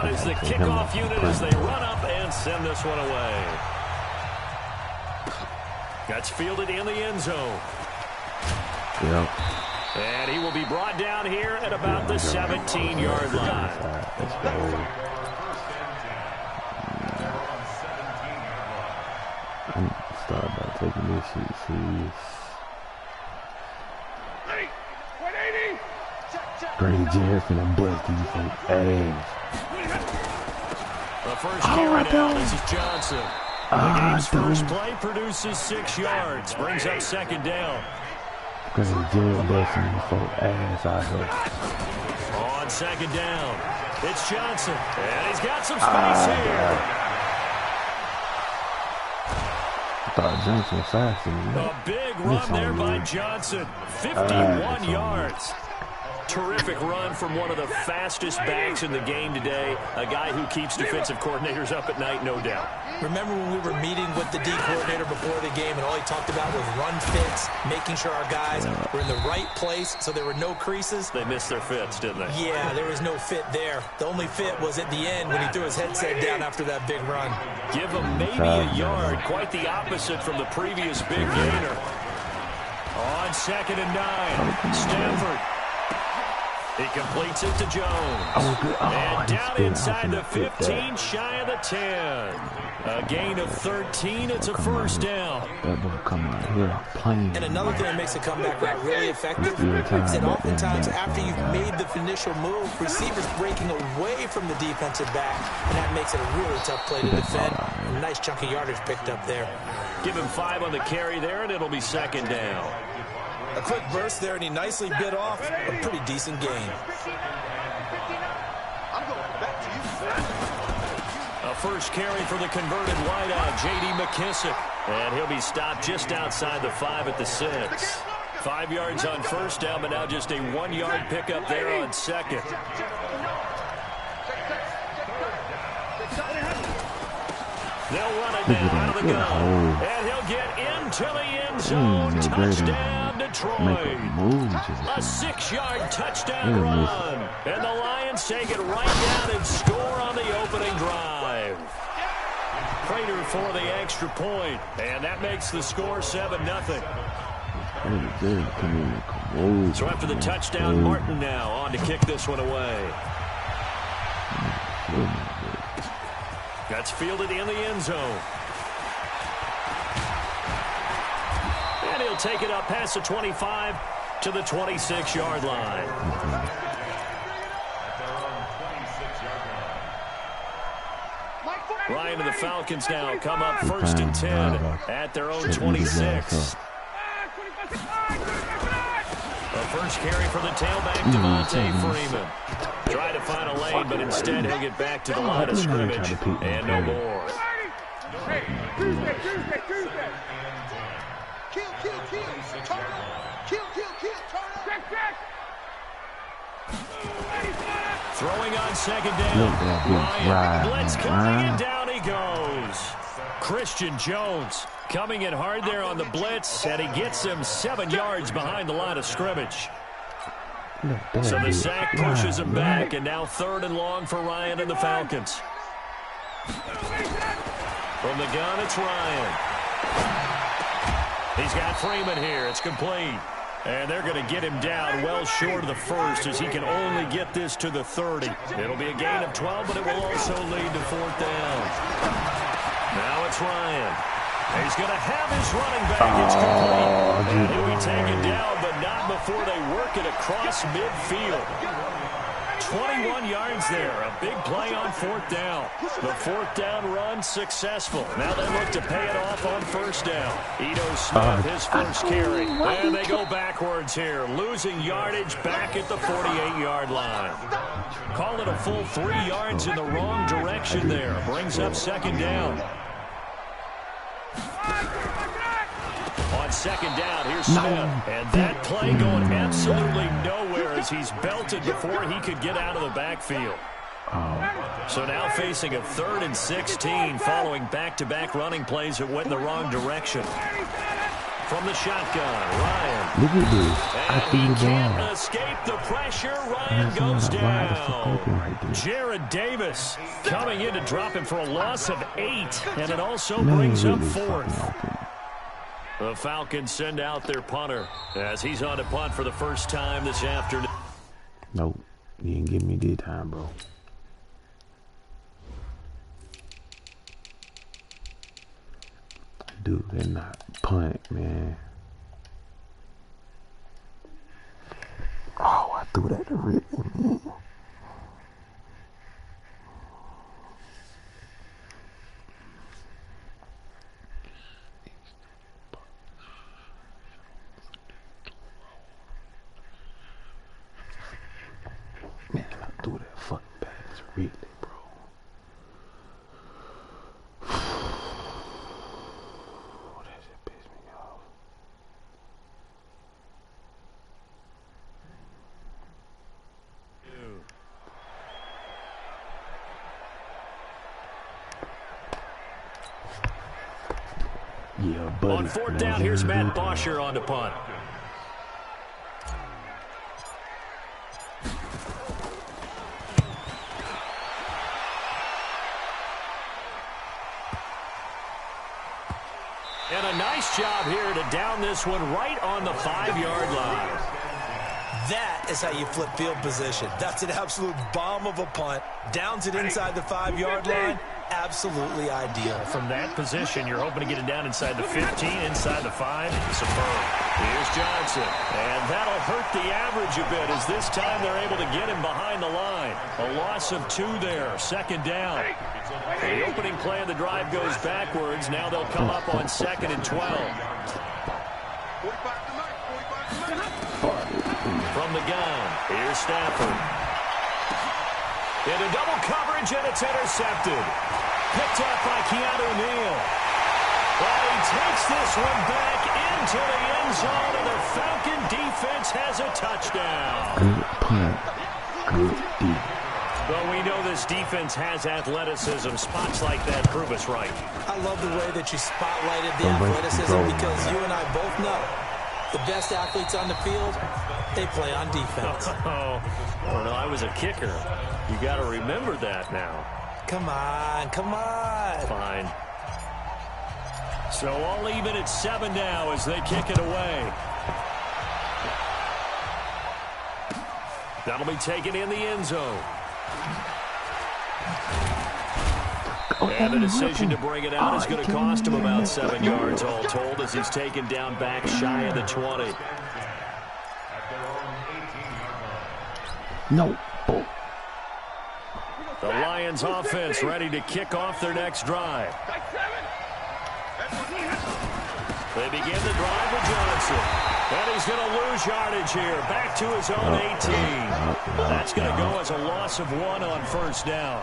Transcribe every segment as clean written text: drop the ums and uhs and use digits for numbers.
out as the kickoff unit as they run up and send this one away. That's fielded in the end zone. Yep. And he will be brought down here at about the 17-yard line. Let's go. Start by taking this shit serious. Grady Jarrett's finna bust these folks' ass. The first carry down. This is Johnson. The game's first play produces 6 yards. Brings up second down. Grady Jarrett busting these folks' ass out here. On second down, it's Johnson. And he's got some space here. I thought Johnson was faster than me. A big run there by Johnson. 51 yards. Terrific run from one of the fastest backs in the game today. A guy who keeps defensive coordinators up at night, no doubt. Remember when we were meeting with the D coordinator before the game and all he talked about was run fits, making sure our guys were in the right place so there were no creases? They missed their fits, didn't they? Yeah, there was no fit there. The only fit was at the end when he threw his headset down after that big run. Give him maybe a yard. Quite the opposite from the previous big gainer. On 2nd and 9, Stanford. He completes it to Jones. And down inside the 15, shy of the 10. A gain of 13. It's a first down. That boy come out here playing. And another thing that makes a comeback route really effective is that oftentimes after you've made the initial move, receivers breaking away from the defensive back, and that makes it a really tough play to defend. A nice chunk of yardage picked up there. Give him 5 on the carry there, and it'll be second down. A quick burst there, and he nicely bit off a pretty decent gain. A first carry for the converted wideout, J.D. McKissick. And he'll be stopped just outside the 5 at the 6. 5 yards on first down, but now just a 1-yard pickup there on second. They'll run it down out of the gun. And he'll get into the end zone. Touchdown, Detroit. A 6-yard touchdown run. And the Lions take it right down and score on the opening drive. Prater for the extra point. And that makes the score 7-0. So after the touchdown, Martin now on to kick this one away. That's fielded in the end zone. And he'll take it up past the 25 to the 26-yard line. Ryan and the Falcons now come up 1st and 10 at their own 26. The first carry for the tailback, Devontae Freeman. Try to find a lane, but instead he'll get back to the line of scrimmage. And no more. Throwing on second down. Ryan, blitz coming, and down he goes. Christian Jones coming in hard there on the blitz, and he gets him 7 yards behind the line of scrimmage. So the sack pushes him back, and now 3rd and long for Ryan and the Falcons. From the gun, it's Ryan. He's got Freeman here. It's complete. And they're going to get him down well short of the 1st as he can only get this to the 30. It'll be a gain of 12, but it will also lead to 4th down. Now it's Ryan. He's going to have his running back. It's complete. And he'll be taken down, but not before they work it across midfield. 21 yards there. A big play on 4th down. The 4th down run successful. Now they look to pay it off on 1st down. Ito Smith, his first carry. And they go backwards here, losing yardage back at the 48-yard line. Call it a full 3 yards in the wrong direction there. Brings up 2nd down. On 2nd down, here's Smith. And that play going absolutely nowhere as he's belted before he could get out of the backfield. So now facing a 3rd and 16 following back-to-back running plays that went in the wrong direction. from the shotgun. Ryan. Look at this. I And threw he the can't ball. escape the pressure. And Ryan that's goes not wide the fuck down. open right there. Jared Davis coming in to drop him for a loss of 8. And it also No, brings up really 4th. fucking open. The Falcons send out their punter as he's on to punt for the first time this afternoon. Nope. You didn't give me this time, bro. Dude, they're not punt, man. Oh, I threw that to Ridley, man. Man, I threw that fucking pass to Ridley, bro. That shit pissed me off. Yeah, buddy. On 4th down, here's Matt Bosher on to punt. And a nice job here to down this one right on the 5-yard line. That is how you flip field position. That's an absolute bomb of a punt. Downs it inside the 5-yard line. Absolutely ideal. From that position, you're hoping to get it down inside the 15, inside the 5. Superb. Here's Johnson. And that'll hurt the average a bit as this time they're able to get him behind the line. A loss of 2 there. 2nd down. The opening play of the drive goes backwards. Now they'll come up on 2nd and 12. From the gun, here's Stafford. Into double coverage, and it's intercepted. Picked up by Keanu Neal. Well, he takes this one back into the end zone, and the Falcon defense has a touchdown. Good punt. Good defense. Well, we know this defense has athleticism. Spots like that prove us right. I love the way that you spotlighted the athleticism because you and I both know the best athletes on the field, they play on defense. Oh, no, I was a kicker. You got to remember that now. Come on, come on. Fine. So all even at 7 now as they kick it away. That'll be taken in the end zone. And the decision to bring it out is going to cost him about 7 yards all told as he's taken down back shy of the 20. No. Oh. The Lions offense ready to kick off their next drive. They begin the drive with Johnson. And he's going to lose yardage here. Back to his own 18. That's going to go as a loss of 1 on 1st down.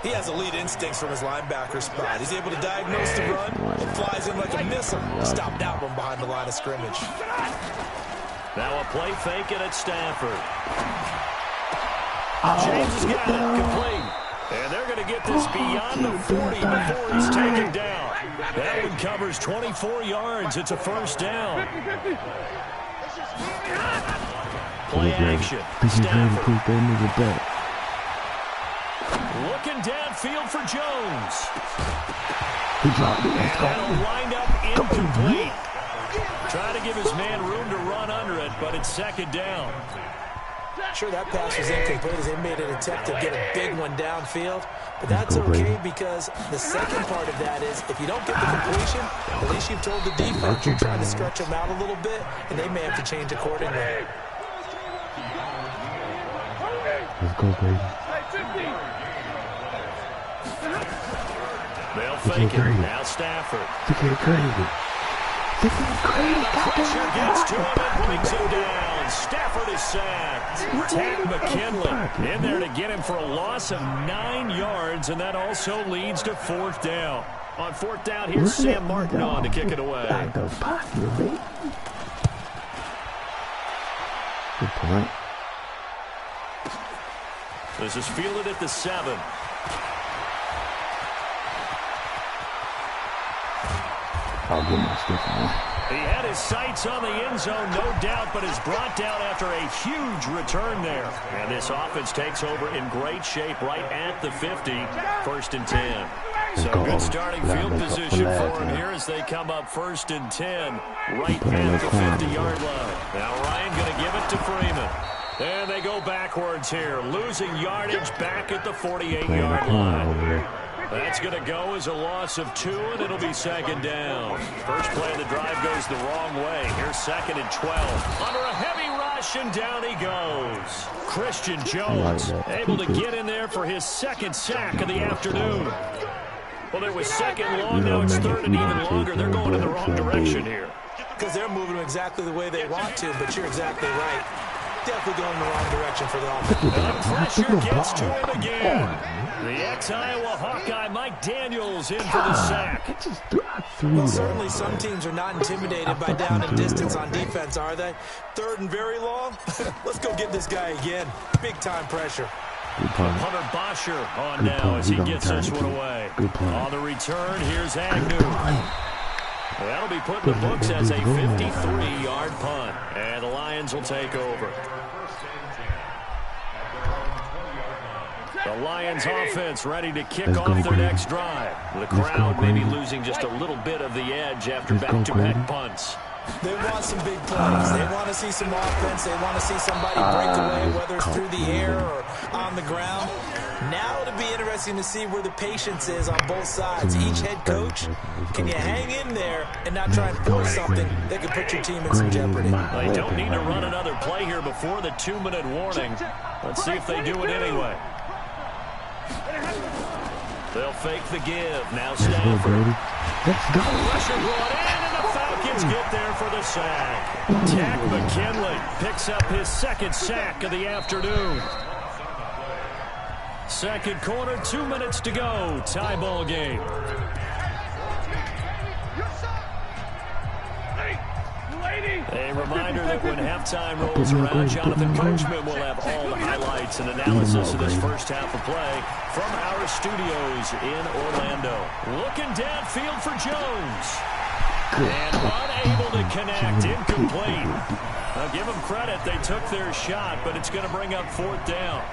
He has elite instincts from his linebacker spot. He's able to diagnose the run. It flies in like a missile. Stop that one behind the line of scrimmage. Now a play fake it at Stafford. James has got it complete. And they're going to get this beyond the 40 before he's taken down. That one covers 24 yards. It's a 1st down. Play action. Stafford. Looking downfield for Jones. That'll wind up incomplete. Trying to give his man room to run under it, but it's 2nd down. Sure, that pass was incomplete as they made an attempt to get a big one downfield. But that's okay because the second part of that is if you don't get the completion, at least you've told the defense you're trying to stretch them out a little bit, and they may have to change accordingly. Let's go, baby. They'll fake it. Now Stafford. Look at crazy. Pressure gets to him and brings him down. Stafford is sacked. Ted McKinley in there to get him for a loss of 9 yards, and that also leads to 4th down. On 4th down, here's Sam Martin on to kick it away. Good point. This is fielded at the 7. I'll get my stiff one. He had his sights on the end zone, no doubt, but is brought down after a huge return there. And this offense takes over in great shape right at the 50, 1st and 10. So good starting field position for him here as they come up 1st and 10, right at the 50-yard line. Now Ryan going to give it to Freeman. And they go backwards here, losing yardage back at the 48-yard line. That's going to go as a loss of 2, and it'll be 2nd down. First play of the drive goes the wrong way. Here's 2nd and 12. Under a heavy rush, and down he goes. Christian Jones able to get in there for his 2nd sack of the afternoon. Well, there was 2nd long, now it's 3rd and even longer. They're going in the wrong direction here. Because they're moving exactly the way they want to, but you're exactly right. Definitely going in the wrong direction for the offense. The pressure gets to him again. The ex-Iowa Hawkeye Mike Daniels in for the sack. Well, certainly some teams are not intimidated by down and distance on defense, are they? 3rd and very long? Let's go get this guy again. Big-time pressure. Hunter Bosher on now as he gets this one away. On the return, here's Agnew. That'll be put in the books as a 53-yard punt. And the Lions will take over. The Lions offense ready to kick off their next drive. The crowd maybe losing just a little bit of the edge after back-to-back punts. They want some big plays. They want to see some offense. They want to see somebody break away, whether it's through the air or on the ground. Now it'll be interesting to see where the patience is on both sides. Each head coach, can you hang in there and not try and force something that could put your team in some jeopardy? They don't need to run another play here before the 2-minute warning. Let's see if they do it anyway. They'll fake the give. Now Stafford. Let's go. Pressure brought in, and the Falcons get there for the sack. Jack McKinley picks up his 2nd sack of the afternoon. 2nd quarter, 2 minutes to go. Tie ball game. A reminder that when halftime rolls around, Jonathan Coachman will have all the highlights and analysis of this first half of play from our studios in Orlando. Looking downfield for Jones. And unable to connect, incomplete. I'll give them credit, they took their shot, but it's going to bring up 4th down.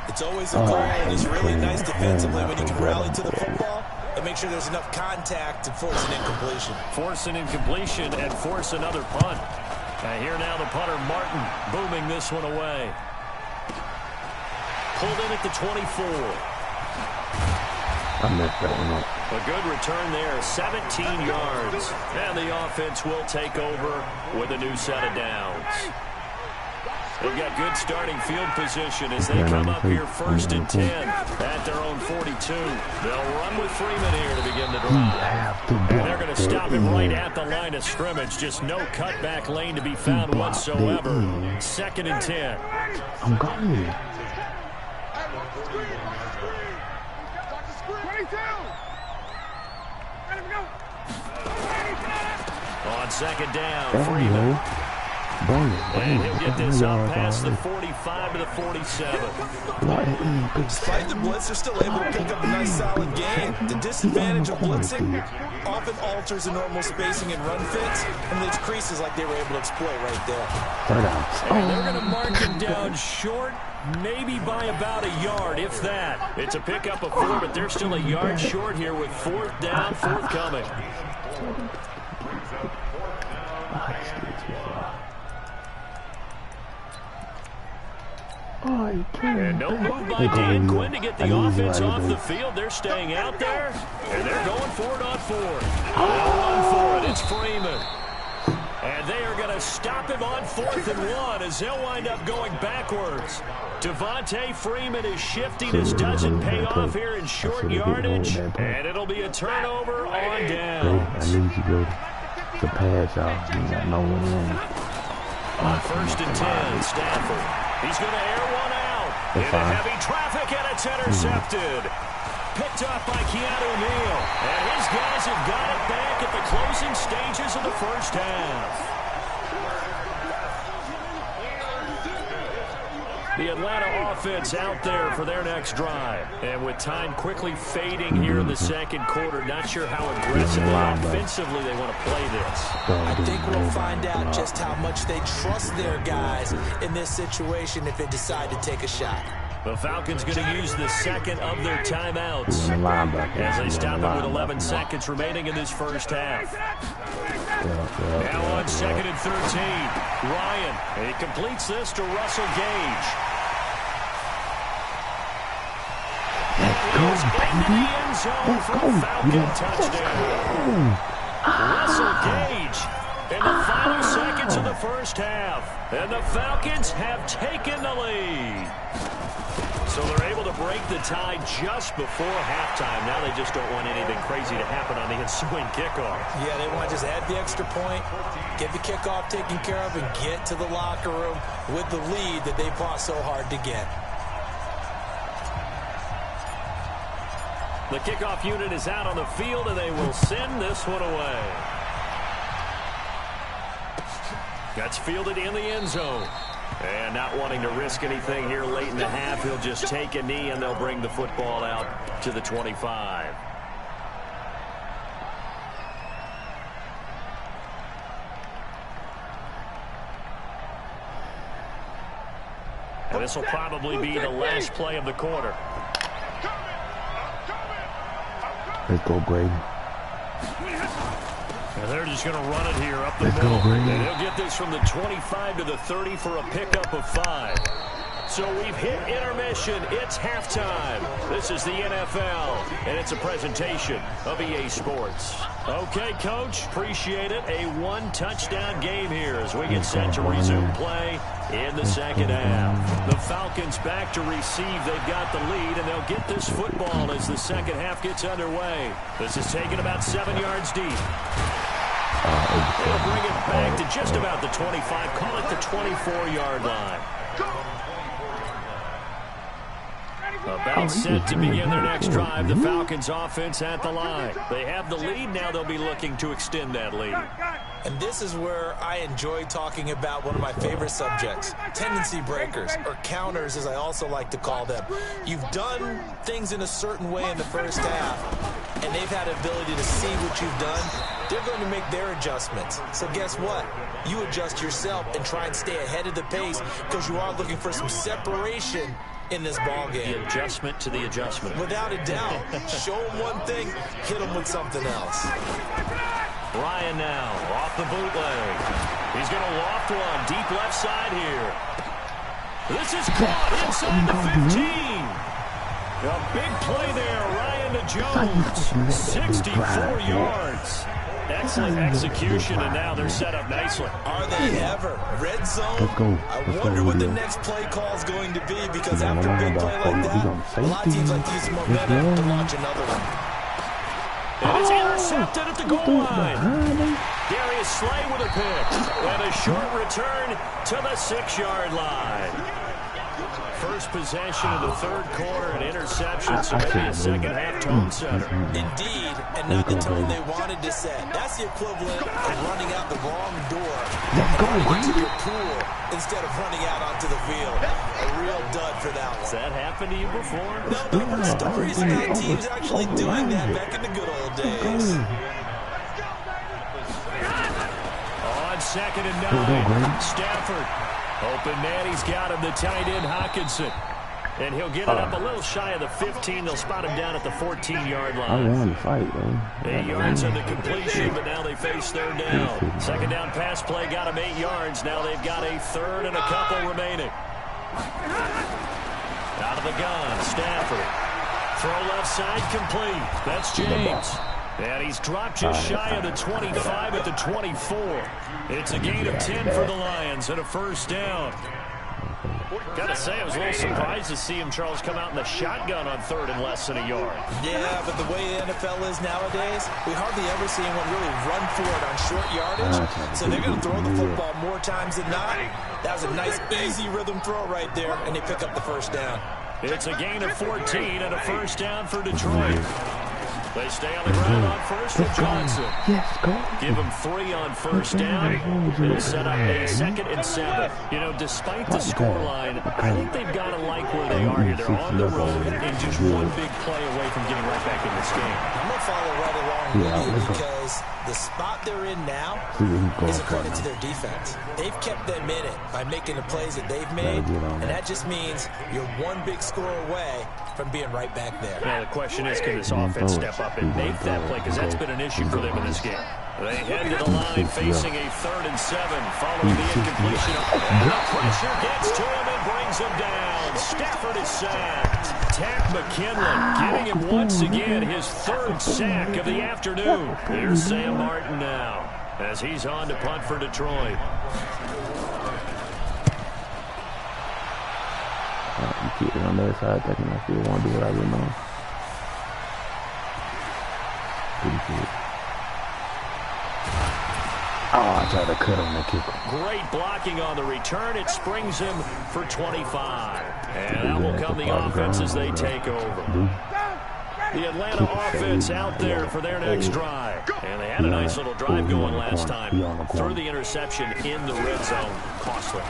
It's always a goal, and it's really nice defensively when you can rally to the football and make sure there's enough contact to force an incompletion. Force an incompletion and force another punt. Here now the punter, Martin, booming this one away. Pulled in at the 24. I messed that one up. A good return there, 17 yards. And the offense will take over with a new set of downs. They've got good starting field position as they come up here 1st and 10 at their own 42. They'll run with Freeman here to begin the drive. And they're going to stop him right at the line of scrimmage. Just no cutback lane to be found whatsoever. 2nd and 10. I'm going. On 2nd down, Freeman. And he'll get this up past the 45 to the 47. Despite the blitz, they're still able to pick up a nice solid gain. The disadvantage of blitzing often alters the normal spacing and run fits, and leaves creases like they were able to exploit right there. And they're going to mark him down short, maybe by about a yard, if that. It's a pickup of 4, but they're still a yard short here with 4th down, forthcoming. And no move by Dan Quinn to get the offense off the field. They're staying out there, and they're going for it on 4th. They'll run for it. It's Freeman. And they are going to stop him on 4th and 1 as they'll wind up going backwards. Devontae Freeman is shifting. This doesn't pay off here in short yardage, and it'll be a turnover on downs. I need to go to pass out. You got no one in. On 1st and 10, Stafford. He's going to air one out. Into heavy traffic, and it's intercepted. Picked up by Keanu Neal. And his guys have got it back at the closing stages of the first half. The Atlanta offense out there for their next drive. And with time quickly fading here in the second quarter, not sure how aggressively offensively they want to play this. I think we'll find out just how much they trust their guys in this situation if they decide to take a shot. The Falcons going to use the second of their timeouts as they stop it with 11 seconds remaining in this first half. Now on 2nd and 13, Ryan, and he completes this to Russell Gage. He's into the end zone for a Falcon touchdown. Russell Gage in the final seconds of the first half, and the Falcons have taken the lead. So they're able to break the tie just before halftime. Now they just don't want anything crazy to happen on the ensuing kickoff. Yeah, they want to just add the extra point, get the kickoff taken care of, and get to the locker room with the lead that they fought so hard to get. The kickoff unit is out on the field, and they will send this one away. That's fielded in the end zone. And not wanting to risk anything here late in the half, he'll just take a knee, and they'll bring the football out to the 25. And this will probably be the last play of the quarter. Let's go, Brady. And they're just going to run it here up the middle. And they'll get this from the 25 to the 30 for a pickup of 5. So we've hit intermission. It's halftime. This is the NFL, and it's a presentation of EA Sports. Okay, Coach, appreciate it. A one-touchdown game here as we get set to resume play in the second half. The Falcons back to receive. They've got the lead, and they'll get this football as the second half gets underway. This is taken about 7 yards deep. They'll bring it back to just about the 25. Call it the 24-yard line. About set to begin their next drive. The Falcons offense at the line. They have the lead. Now they'll be looking to extend that lead. And this is where I enjoy talking about one of my favorite subjects, tendency breakers, or counters as I also like to call them. You've done things in a certain way in the first half, and they've had the ability to see what you've done. They're going to make their adjustments. So guess what? You adjust yourself and try and stay ahead of the pace because you are looking for some separation in this ball game. The adjustment to the adjustment. Without a doubt. Show them one thing, hit them with something else. Ryan now off the bootleg. He's going to loft one deep left side here. This is caught inside the 15. A big play there. Ryan to Jones. 64 yards. Excellent execution, and now they're set up nicely. Are they ever? Red zone? I wonder what the next play call is going to be, because after a big play like that, a lot of teams like to use momentum to launch another one. And it's intercepted at the goal line. Darius Slay with a pick. And a short return to the 6-yard line. First possession of the third quarter, an interception, so maybe a second-half tone setter. Indeed, and not the tone they wanted to set. That's the equivalent of running out the wrong door into your pool instead of running out onto the field. A real dud for that one. Has that happened to you before? No, but I've heard stories about teams actually doing that back in the good old days. On 2nd and 9, Stafford. Open man, he's got him, the tight end, Hockenson. And he'll get it up a little shy of the 15. They'll spot him down at the 14-yard line. I won the fight, though. 8 yards on the completion, but now they face third down. Second down pass play got him 8 yards. Now they've got a third and a couple remaining. Out of the gun, Stafford. Throw left side complete. That's James. And he's dropped just shy of the 25 at the 24. It's a gain of 10 for the Lions and a first down. Got to say, I was a little surprised to see him, Charles, come out in the shotgun on third and less than a yard. Yeah, but the way the NFL is nowadays, we hardly ever see anyone really run for it on short yardage. So they're going to throw the football more times than not. That was a nice, easy rhythm throw right there, and they pick up the first down. It's a gain of 14 and a first down for Detroit. They stay on the ground on first with Johnson. Yes, go. Give him 3 on first down. It'll set up a 2nd and 7. You know, despite the scoreline, I think they've got to like where they are here. They're on the road and just one big play away from getting right back in this game. I'm going to follow right along with you because the spot they're in now is a credit to their defense. They've kept them in it by making the plays that they've made, and that just means you're one big score away from being right back there. Now, the question is, can this offense step up and make that play? Because that's been an issue for them in this game. They head to the line facing a 3rd and 7 following the incompletion. And the pressure gets to him and brings him down. Stafford is sacked. Tack McKinley getting him once again his 3rd sack of the afternoon. Here's Sam Martin now as he's on to punt for Detroit. You keep it on the other side, thinking I still want to do what I really know. Pretty good. Oh, I tried to cut on the kicker. Great blocking on the return. It springs him for 25. And that will come the offense as they take over. The Atlanta offense out there for their next drive. And they had a nice little drive going last time. Threw the interception in the red zone. Costly.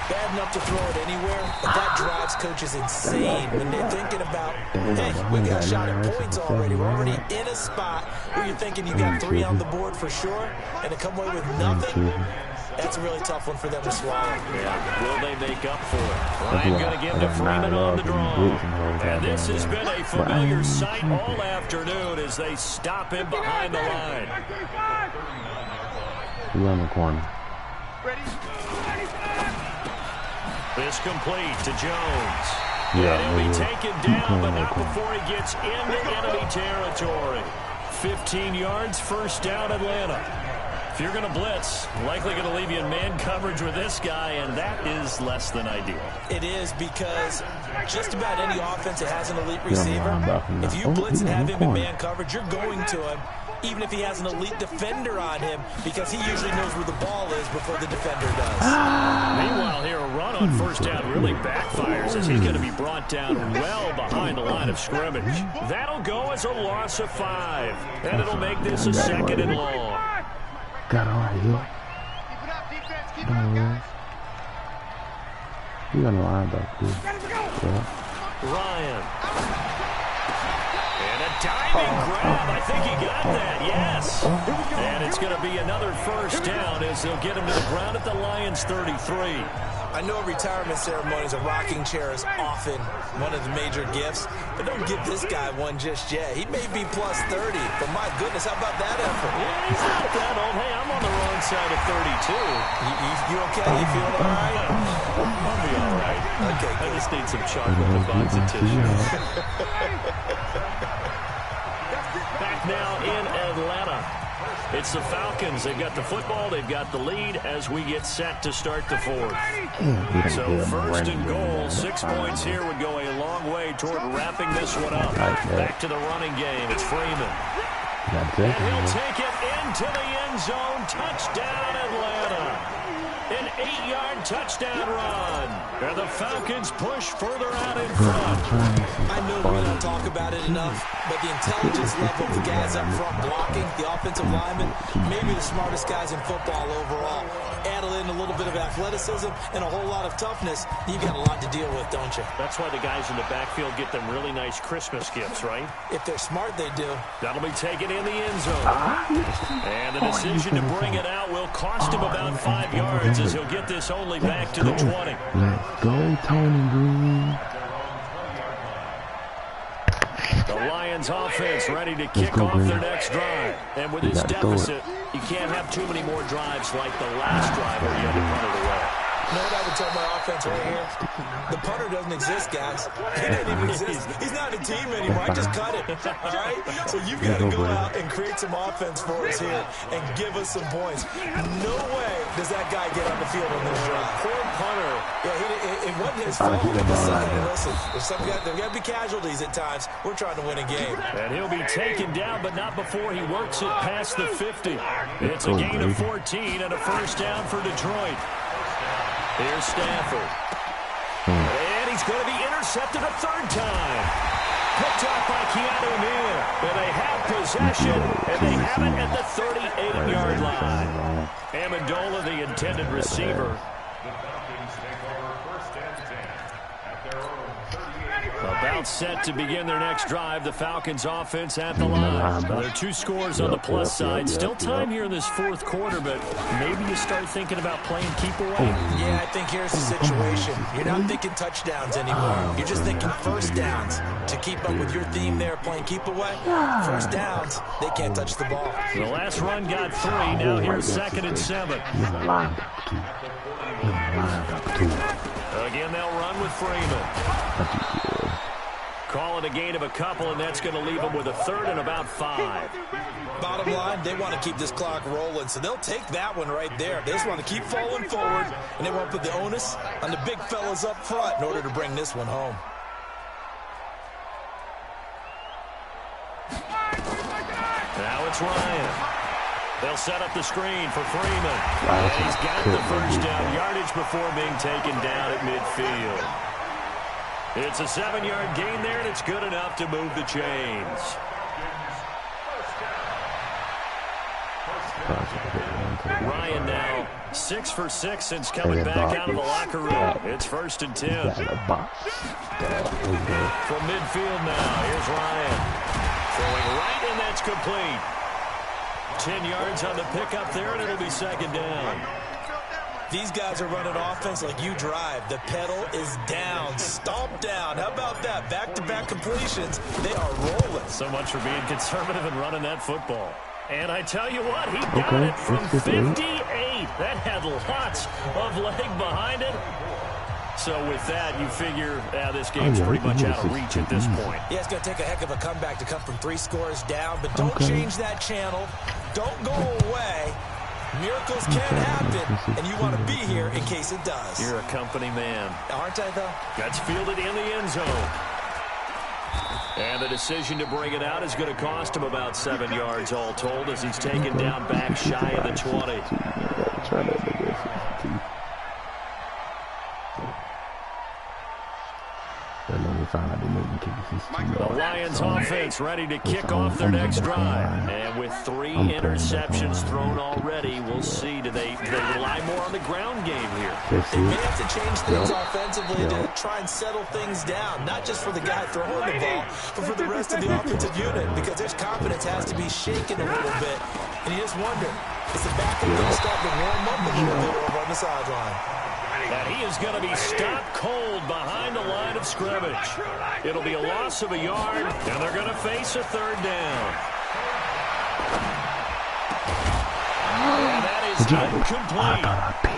Bad enough to throw it anywhere, but that drives coaches insane when they're thinking about, hey, we got shot at points already. We're already in a spot where you're thinking you got 3 on the board for sure, and to come away with nothing, that's a really tough one for them to swallow. Yeah, will they make up for it? Ryan going to give to Freeman on the draw. And this has been a familiar sight all afternoon as they stop him behind the line. Around the corner. This complete to Jones. And he'll be taken down, but not before he gets into enemy territory. 15 yards, 1st down, Atlanta. If you're going to blitz, likely going to leave you in man coverage with this guy, and that is less than ideal. It is because just about any offense that has an elite receiver, if you blitz and have him in man coverage, you're going to him, even if he has an elite defender on him, because he usually knows where the ball is before the defender does. Meanwhile, here a run on 1st down really backfires as he's going to be brought down well behind the line of scrimmage. That'll go as a loss of 5, and it'll make this a 2nd and long. Got all right here. You got no line back here. Yeah. Ryan. And a diving grab. I think he got that, yes. And it's going to be another 1st down as they'll get him to the ground at the Lions' 33. I know retirement ceremonies, a rocking chair is often one of the major gifts, but don't give this guy one just yet. He may be plus 30, but my goodness, how about that effort? Yeah, he's not that old. Hey, I'm on the wrong side of 32. You okay? You feeling all right? I'll be all right. Okay, I just need some chocolate and bugs and tissue. Back now in Atlanta. It's the Falcons. They've got the football. They've got the lead as we get set to start the 4th. So 1st and goal, 6 points here would go a long way toward wrapping this one up. Back to the running game. It's Freeman. And he'll take it into the end zone. Touchdown, Atlanta. An 8-yard touchdown run. And the Falcons push further out in front. I know we don't talk about it enough, but the intelligence level of the guys up front blocking, the offensive linemen, maybe the smartest guys in football overall. Add in a little bit of athleticism and a whole lot of toughness, you've got a lot to deal with, don't you? That's why the guys in the backfield get them really nice Christmas gifts, right? If they're smart, they do. That'll be taken in the end zone. And the decision to bring it out will cost him about 5 yards as he'll get this only back to the 20. Let's go, Tony Green. The Lions offense ready to kick off their next drive. And with this deficit, you can't have too many more drives like the last drive where you had to punt it away. You know what I would tell my offense right here? The punter doesn't exist, guys. He doesn't even exist. He's not a team anymore. I just cut it, all right? So you've got to go out and create some offense for us here and give us some points. No way does that guy get on the field on this drive. Poor punter. Yeah, it wasn't his fault. Listen, there's got to be casualties at times. We're trying to win a game. And he'll be taken down, but not before he works it past the 50. It's a gain of 14 and a 1st down for Detroit. Here's Stafford. And he's going to be intercepted a 3rd time. Picked off by Keanu Neal. And they have possession, and they have it at the 38-yard line. Amendola, the intended receiver. About set to begin their next drive. The Falcons offense at the line. There are 2 scores on the plus side. Still time here in this fourth quarter, but maybe you start thinking about playing keep away. Yeah, I think here's the situation. You're not thinking touchdowns anymore. You're just thinking first downs. To keep up with your theme there, playing keep away, first downs, they can't touch the ball. The last run got 3. Now here's 2nd and 7. Again, they'll run with Freeman. Call it a gain of a couple, and that's going to leave them with a 3rd and about 5. Bottom line, they want to keep this clock rolling, so they'll take that one right there. They just want to keep falling forward, and they want to put the onus on the big fellas up front in order to bring this one home. Now it's Ryan. They'll set up the screen for Freeman. And he's got the first down yardage before being taken down at midfield. It's a 7-yard gain there, and it's good enough to move the chains. Ryan now 6 for 6 since coming back out of the locker room. It's 1st and 10. From midfield now, here's Ryan. Throwing right, and that's complete. 10 yards on the pickup there, and it'll be 2nd down. These guys are running offense like you drive. The pedal is down, stomped down. How about that? Back-to-back completions. They are rolling. So much for being conservative and running that football. And I tell you what, he got it from 58. That had lots of leg behind it. So with that, you figure this game's pretty much out of reach at this point. Yeah, it's going to take a heck of a comeback to come from 3 scores down, but don't change that channel. Don't go away. Miracles can happen, and you want to be here in case it does. You're a company man. Aren't I, though? Gets fielded in the end zone. And the decision to bring it out is going to cost him about 7 yards all told as he's taken down back shy of the 20. The Lions offense ready to kick off their next drive. And with 3 interceptions thrown already, we'll see. Do they rely more on the ground game here? They may have to change things offensively to try and settle things down. Not just for the guy throwing the ball, but for the rest of the offensive unit. Because their confidence has to be shaken a little bit. And you just wonder, is the backup going to start to warm up a little bit over on the sideline? And he is going to be stopped cold behind the line of scrimmage. It'll be a loss of a yard, and they're going to face a 3rd down. And that is incomplete.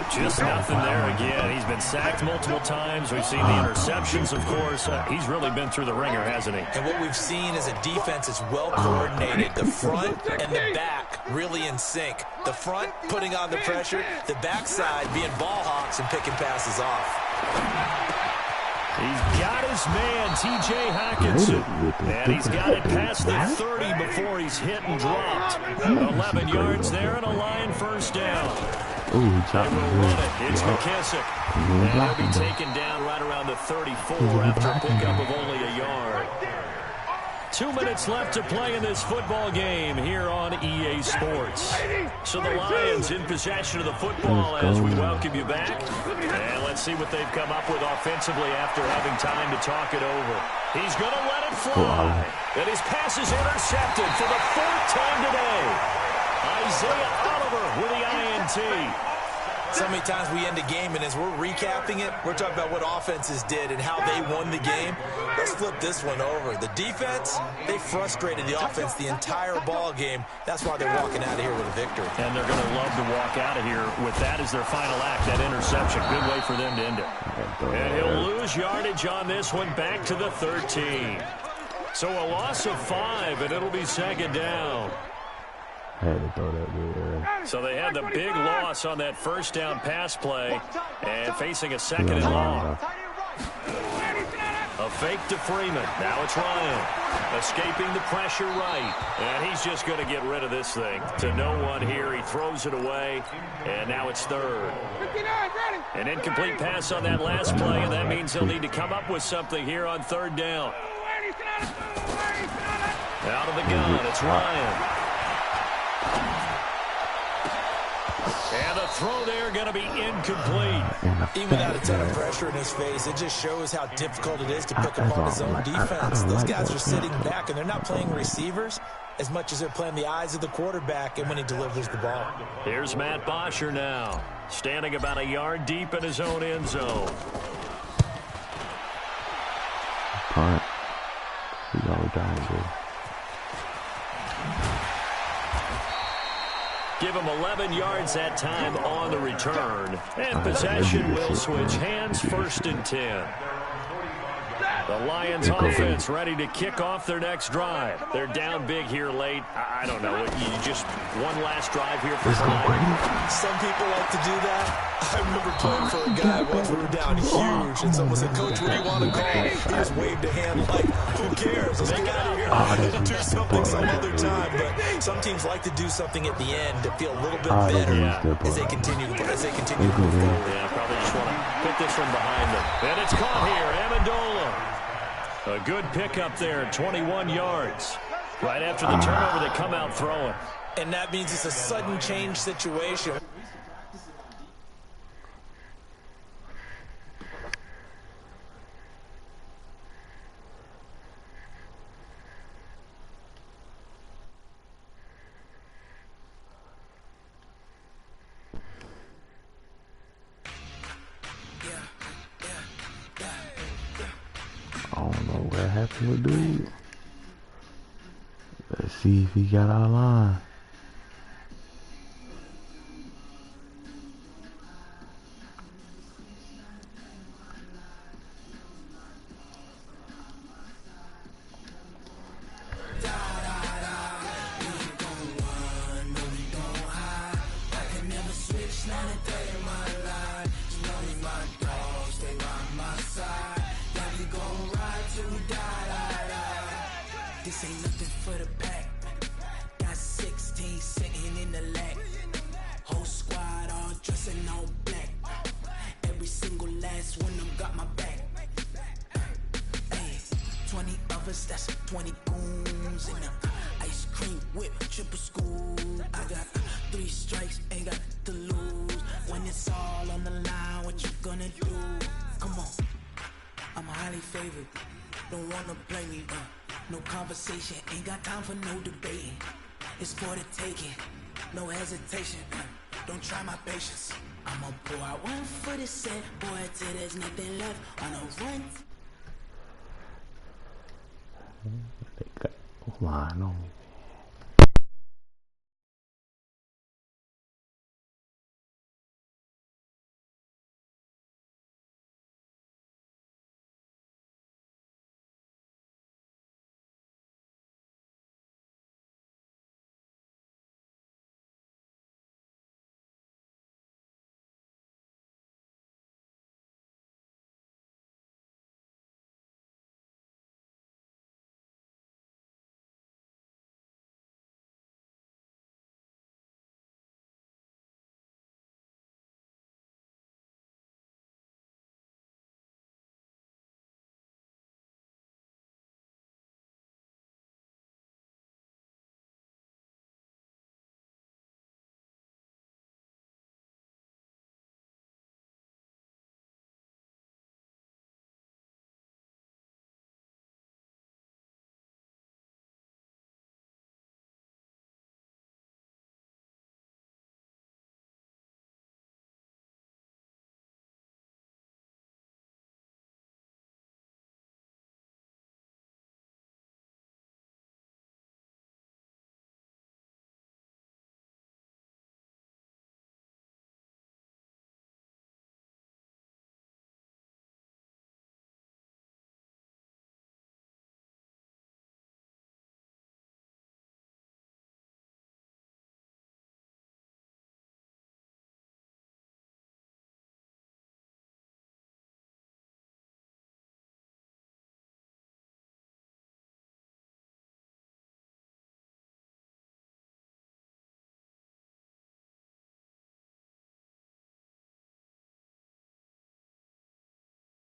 Just nothing there again. He's been sacked multiple times. We've seen the interceptions, of course. He's really been through the ringer, hasn't he? And what we've seen is a defense that's well coordinated. The front and the back really in sync. The front putting on the pressure, the backside being ball hawks and picking passes off. He's got his man, T.J. Hawkinson, and he's got it past the 30 before he's hit and dropped. 11 yards there and a Lion first down. They will run it. It's McKissick. And he'll be taken down right around the 34 after a pickup of only a yard. 2 minutes left to play in this football game here on EA Sports. So the Lions in possession of the football as we welcome you back. And let's see what they've come up with offensively after having time to talk it over. He's going to let it fly. And his pass is intercepted for the 4th time today. Isaiah Oliver with the INT. So many times we end a game, and as we're recapping it, we're talking about what offenses did and how they won the game. Let's flip this one over. The defense, they frustrated the offense the entire ball game. That's why they're walking out of here with a victory. And they're going to love to walk out of here with that as their final act, that interception. Good way for them to end it. And he'll lose yardage on this one back to the 13. So a loss of 5, and it'll be 2nd down. Had to throw that good. So they had the big loss on that first down pass play and facing a 2nd and long. A fake to Freeman. Now it's Ryan escaping the pressure right. And he's just going to get rid of this thing. To no one here. He throws it away. And now it's 3rd. An incomplete pass on that last play, and that means they'll need to come up with something here on 3rd down. Out of the gun, it's Ryan. And the throw there going to be incomplete. Even without a ton of pressure in his face, it just shows how difficult it is to pick up on his own defense. Those guys are sitting back, and they're not playing receivers as much as they're playing the eyes of the quarterback and when he delivers the ball. Here's Matt Bosher now, standing about a yard deep in his own end zone. Punt. We go down there. Give him 11 yards that time on the return. And possession will switch hands, 1st and 10. The Lions offense ready to kick off their next drive. They're down big here late. I don't know. You just one last drive here for tonight. Some people like to do that. I remember playing for a guy once we were down huge, and someone said, "Coach, what do you want to call?" He just waved a hand like, "Who cares? Let's get out of here and do something some other time." But some teams like to do something at the end to feel a little bit better as they continue to move forward. Yeah, probably just want to put this one behind them. And it's caught here, Amendola. A good pickup there, 21 yards. Right after the turnover, they come out throwing. And that means it's a sudden change situation. I don't know what happened with dude. Let's see if he got our line. This ain't nothing for the pack. Got 16 sitting in the lag. Whole squad all dressing all black. Every single last one of them got my back. Hey, 20 of us, that's 20 goons in them. Ice cream whip, triple scoop. I got 3 strikes, ain't got to lose. When it's all on the line, what you gonna do? Come on, I'm highly favored. Don't wanna play me, no conversation, ain't got time for no debating. It's for the taking, no hesitation. Don't try my patience. I'ma pour out one for the set, boy, till there's nothing left on a run. They got line on.